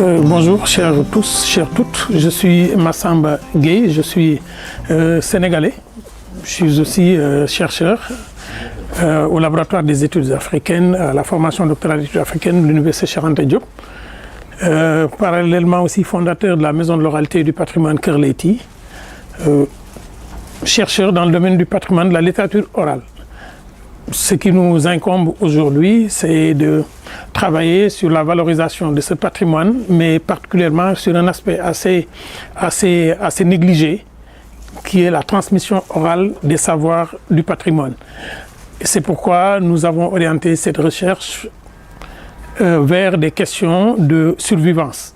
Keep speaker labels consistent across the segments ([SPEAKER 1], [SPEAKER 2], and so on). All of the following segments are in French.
[SPEAKER 1] Bonjour chers tous, chères toutes, je suis Massamba Gueye, je suis sénégalais, je suis aussi chercheur au laboratoire des études africaines, à la formation doctorale des études africaines de l'Université Cheikh Anta Diop, parallèlement aussi fondateur de la Maison de l'oralité et du patrimoine Kër Leyti, chercheur dans le domaine du patrimoine de la littérature orale. Ce qui nous incombe aujourd'hui, c'est de travailler sur la valorisation de ce patrimoine, mais particulièrement sur un aspect assez négligé, qui est la transmission orale des savoirs du patrimoine. C'est pourquoi nous avons orienté cette recherche vers des questions de survivance.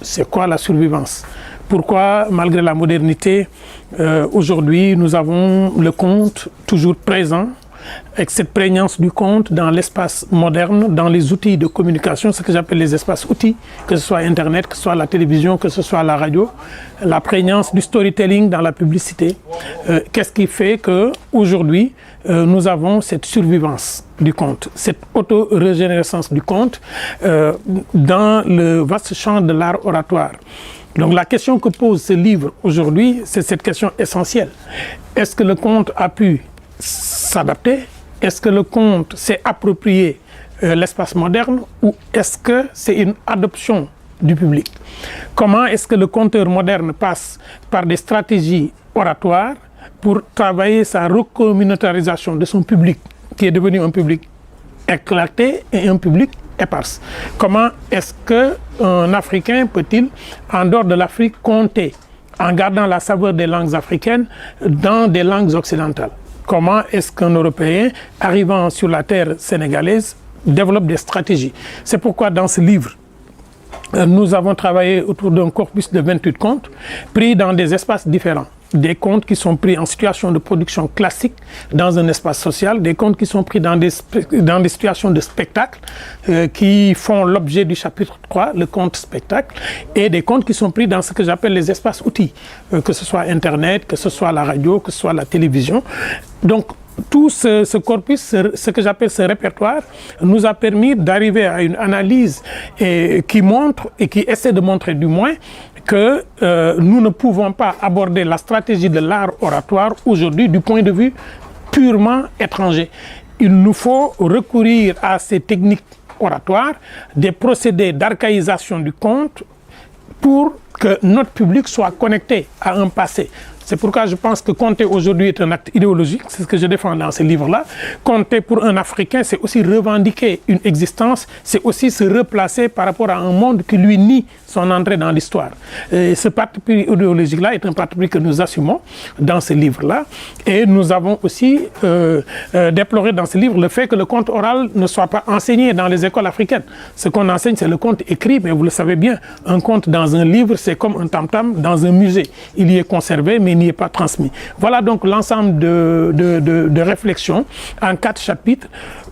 [SPEAKER 1] C'est quoi la survivance? Pourquoi, malgré la modernité, aujourd'hui, nous avons le conte toujours présent, avec cette prégnance du conte dans l'espace moderne, dans les outils de communication, ce que j'appelle les espaces outils, que ce soit Internet, que ce soit la télévision, que ce soit la radio, la prégnance du storytelling dans la publicité. Qu'est-ce qui fait qu'aujourd'hui, nous avons cette survivance du conte, cette auto-régénérescence du conte dans le vaste champ de l'art oratoire. Donc la question que pose ce livre aujourd'hui, c'est cette question essentielle. Est-ce que le conte a pu s'adapter? Est-ce que le conte s'est approprié l'espace moderne ou est-ce que c'est une adoption du public? Comment est-ce que le conteur moderne passe par des stratégies oratoires pour travailler sa recommunautarisation de son public, qui est devenu un public éclaté et un public éparse? Comment est-ce qu'un Africain peut-il, en dehors de l'Afrique, compter en gardant la saveur des langues africaines dans des langues occidentales? Comment est-ce qu'un Européen, arrivant sur la terre sénégalaise, développe des stratégies? C'est pourquoi dans ce livre, nous avons travaillé autour d'un corpus de 28 contes, pris dans des espaces différents. Des contes qui sont pris en situation de production classique dans un espace social, des contes qui sont pris dans des situations de spectacle qui font l'objet du chapitre 3, le conte spectacle, et des contes qui sont pris dans ce que j'appelle les espaces outils, que ce soit Internet, que ce soit la radio, que ce soit la télévision. Donc, tout ce corpus, ce que j'appelle ce répertoire, nous a permis d'arriver à une analyse qui montre et qui essaie de montrer du moins que nous ne pouvons pas aborder la stratégie de l'art oratoire aujourd'hui du point de vue purement étranger. Il nous faut recourir à ces techniques oratoires, des procédés d'archaïsation du conte pour que notre public soit connecté à un passé. C'est pourquoi je pense que compter aujourd'hui est un acte idéologique, c'est ce que je défends dans ce livre-là. Compter pour un Africain, c'est aussi revendiquer une existence, c'est aussi se replacer par rapport à un monde qui lui nie son entrée dans l'histoire. Ce parti pris idéologique-là est un parti pris que nous assumons dans ce livre-là. Et nous avons aussi déploré dans ce livre le fait que le conte oral ne soit pas enseigné dans les écoles africaines. Ce qu'on enseigne, c'est le conte écrit, mais vous le savez bien, un conte dans un livre, c'est comme un tam-tam dans un musée. Il y est conservé, mais il n'y est pas transmis. Voilà donc l'ensemble de réflexions en 4 chapitres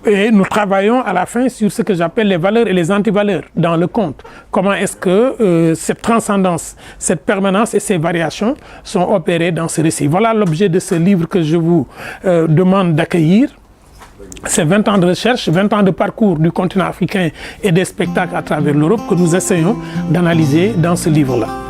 [SPEAKER 1] et nous travaillons à la fin sur ce que j'appelle les valeurs et les antivaleurs dans le conte. Comment est-ce que cette transcendance, cette permanence et ces variations sont opérées dans ce récit. Voilà l'objet de ce livre que je vous demande d'accueillir. C'est 20 ans de recherche, 20 ans de parcours du continent africain et des spectacles à travers l'Europe que nous essayons d'analyser dans ce livre-là.